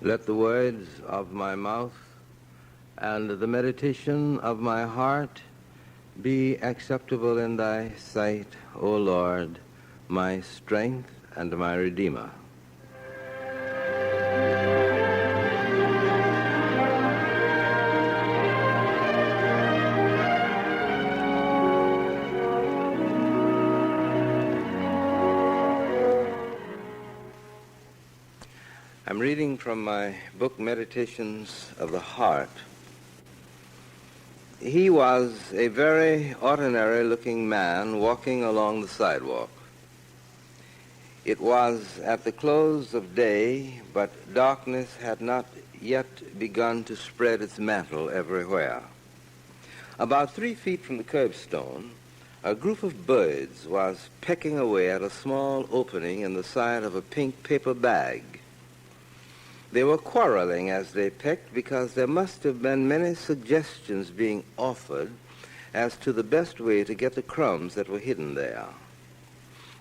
Let the words of my mouth and the meditation of my heart be acceptable in thy sight, O Lord, my strength and my Redeemer. I'm reading from my book, Meditations of the Heart. He was a very ordinary-looking man walking along the sidewalk. It was at the close of day, but darkness had not yet begun to spread its mantle everywhere. About 3 feet from the curbstone, a group of birds was pecking away at a small opening in the side of a pink paper bag. They were quarreling as they pecked because there must have been many suggestions being offered as to the best way to get the crumbs that were hidden there.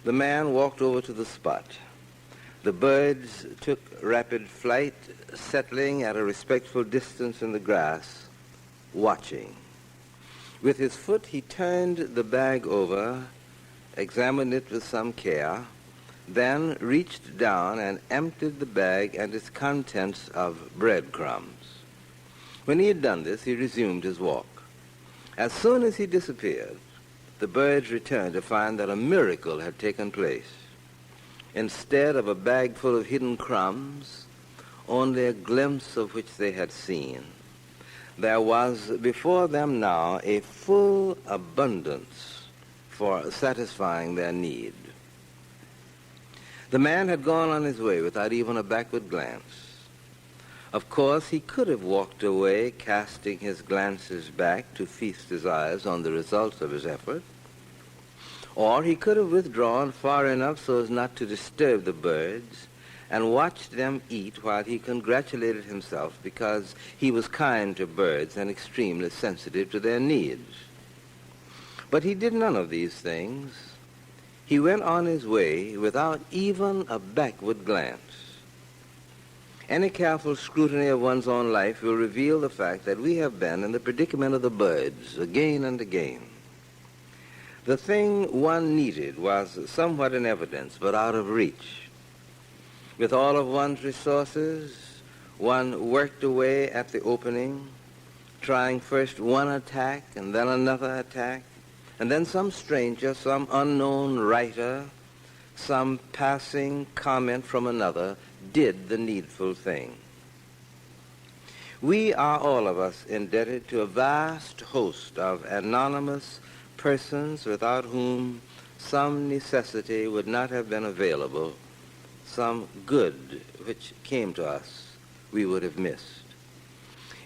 The man walked over to the spot. The birds took rapid flight, settling at a respectful distance in the grass, watching. With his foot, he turned the bag over, examined it with some care, then reached down and emptied the bag and its contents of breadcrumbs. When he had done this, he resumed his walk. As soon as he disappeared, the birds returned to find that a miracle had taken place. Instead of a bag full of hidden crumbs, only a glimpse of which they had seen, there was before them now a full abundance for satisfying their need. The man had gone on his way without even a backward glance. Of course, he could have walked away, casting his glances back to feast his eyes on the results of his effort, or he could have withdrawn far enough so as not to disturb the birds and watched them eat while he congratulated himself because he was kind to birds and extremely sensitive to their needs. But he did none of these things. He went on his way without even a backward glance. Any careful scrutiny of one's own life will reveal the fact that we have been in the predicament of the birds again and again. The thing one needed was somewhat in evidence, but out of reach. With all of one's resources, one worked away at the opening, trying first one attack and then another attack, and then some stranger, some unknown writer, some passing comment from another did the needful thing. We are all of us indebted to a vast host of anonymous persons without whom some necessity would not have been available, some good which came to us we would have missed.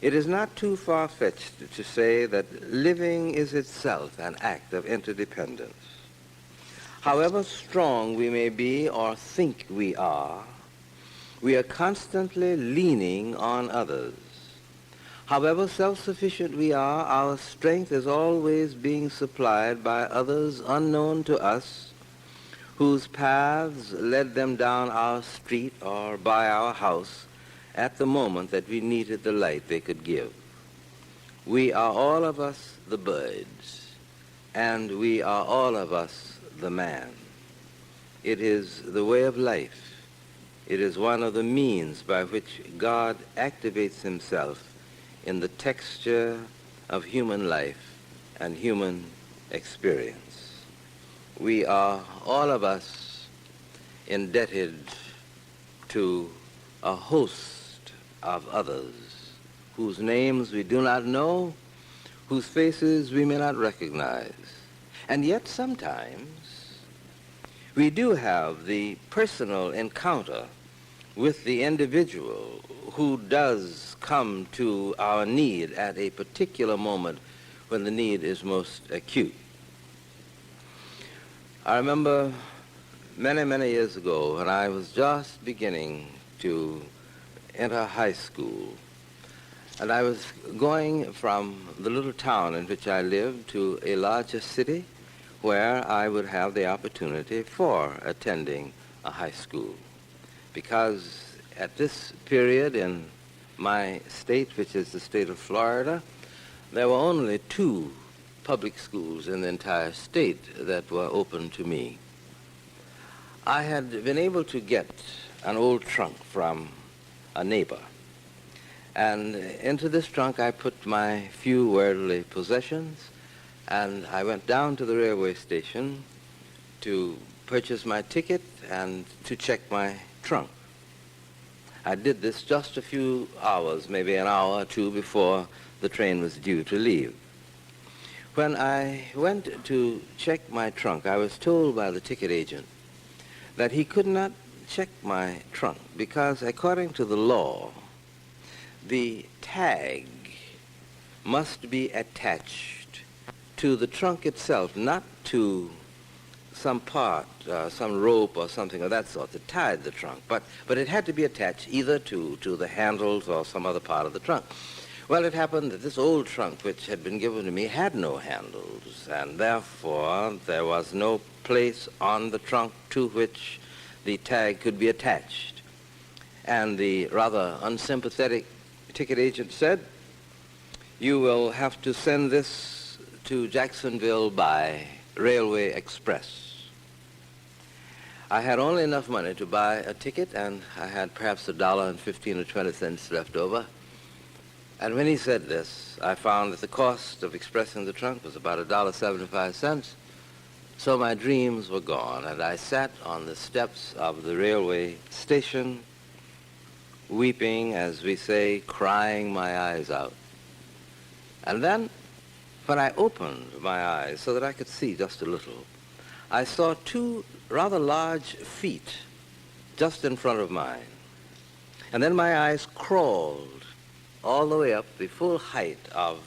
It is not too far-fetched to say that living is itself an act of interdependence. However strong we may be or think we are constantly leaning on others. However self-sufficient we are, our strength is always being supplied by others unknown to us, whose paths led them down our street or by our house at the moment that we needed the light they could give. We are all of us the birds, and we are all of us the man. It is the way of life. It is one of the means by which God activates himself in the texture of human life and human experience. We are all of us indebted to a host of others whose names we do not know, whose faces we may not recognize. And yet sometimes we do have the personal encounter with the individual who does come to our need at a particular moment when the need is most acute. I remember many, many years ago when I was just beginning to enter high school, and I was going from the little town in which I lived to a larger city where I would have the opportunity for attending a high school, because at this period in my state, which is the state of Florida, there were only 2 public schools in the entire state that were open to me. I had been able to get an old trunk from a neighbor, and into this trunk I put my few worldly possessions, and I went down to the railway station to purchase my ticket and to check my trunk. I did this just a few hours, maybe an hour or 2 before the train was due to leave. When I went to check my trunk, I was told by the ticket agent that he could not check my trunk because, according to the law, the tag must be attached to the trunk itself, not to some part, some rope or something of that sort that tied the trunk, but it had to be attached either to the handles or some other part of the trunk. Well, it happened that this old trunk, which had been given to me, had no handles, and therefore there was no place on the trunk to which the tag could be attached. And the rather unsympathetic ticket agent said, "You will have to send this to Jacksonville by Railway Express." I had only enough money to buy a ticket, and I had perhaps $1.15 or 20 cents left over. And when he said this, I found that the cost of expressing the trunk was about $1.75. So my dreams were gone, and I sat on the steps of the railway station, weeping, as we say, crying my eyes out. And then, when I opened my eyes so that I could see just a little, I saw 2 rather large feet just in front of mine. And then my eyes crawled all the way up the full height of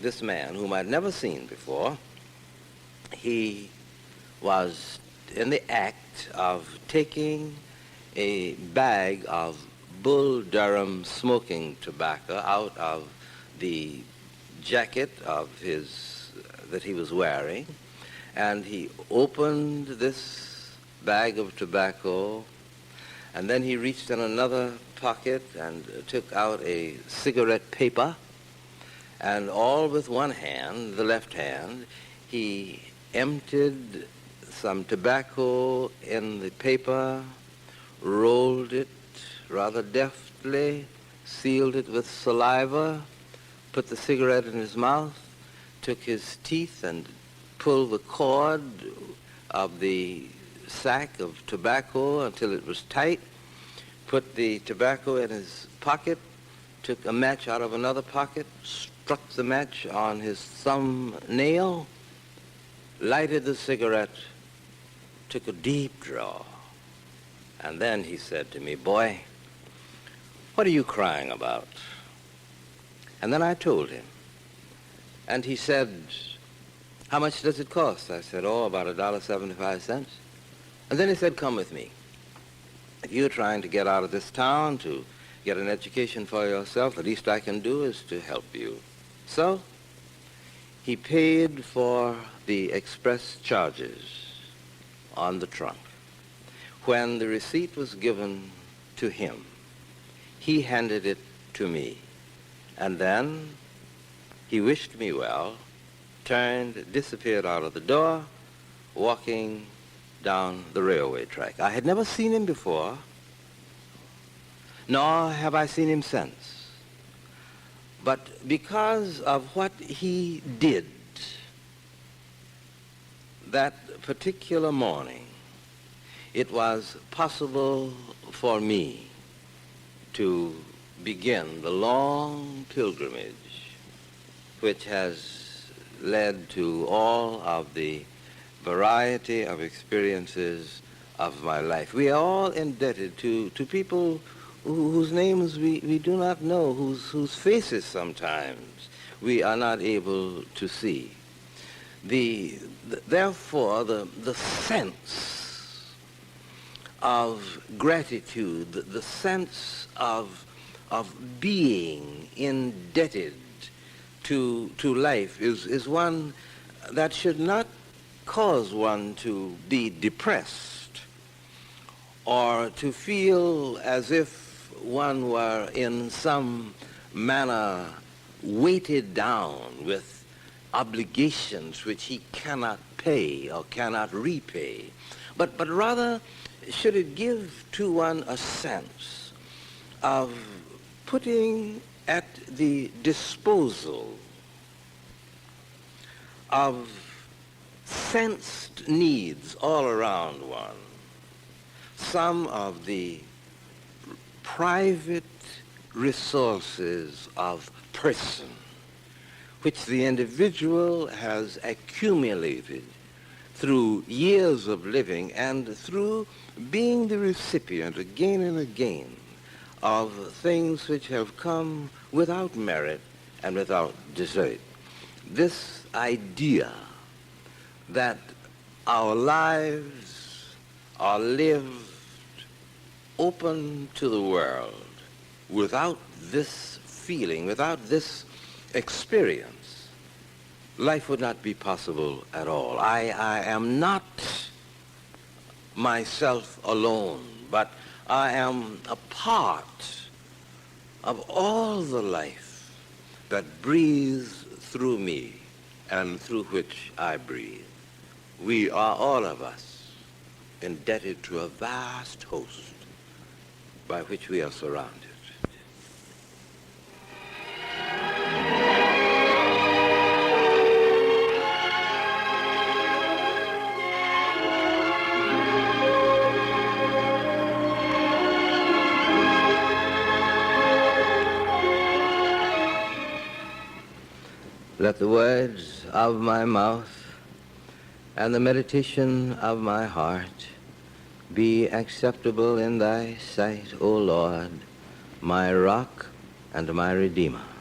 this man, whom I'd never seen before. He was in the act of taking a bag of Bull Durham smoking tobacco out of the jacket of that he was wearing, and he opened this bag of tobacco, and then he reached in another pocket and took out a cigarette paper, and all with one hand, the left hand, he emptied some tobacco in the paper, rolled it rather deftly, sealed it with saliva, put the cigarette in his mouth, took his teeth and pulled the cord of the sack of tobacco until it was tight, put the tobacco in his pocket, took a match out of another pocket, struck the match on his thumbnail, lighted the cigarette, took a deep draw, and then he said to me, "Boy, what are you crying about?" And then I told him. And he said, "How much does it cost?" I said, "Oh, about $1.75. And then he said, "Come with me. If you're trying to get out of this town to get an education for yourself, the least I can do is to help you." So he paid for the express charges on the trunk. When the receipt was given to him, he handed it to me. And then he wished me well, turned, disappeared out of the door, walking down the railway track. I had never seen him before, nor have I seen him since. But because of what he did that particular morning, it was possible for me to begin the long pilgrimage which has led to all of the variety of experiences of my life. We are all indebted to people whose names we do not know, whose faces sometimes we are not able to see. Therefore, the sense of gratitude, the sense of being indebted to life is one that should not cause one to be depressed or to feel as if one were in some manner weighted down with obligations which he cannot pay or cannot repay, but rather should it give to one a sense of putting at the disposal of sensed needs all around one some of the private resources of person which the individual has accumulated through years of living and through being the recipient again and again of things which have come without merit and without desert. This idea that our lives are lived open to the world without this feeling, without this experience, life would not be possible at all. I am not myself alone, but I am a part of all the life that breathes through me and through which I breathe. We are all of us indebted to a vast host by which we are surrounded. Let the words of my mouth and the meditation of my heart be acceptable in thy sight, O Lord, my rock and my redeemer.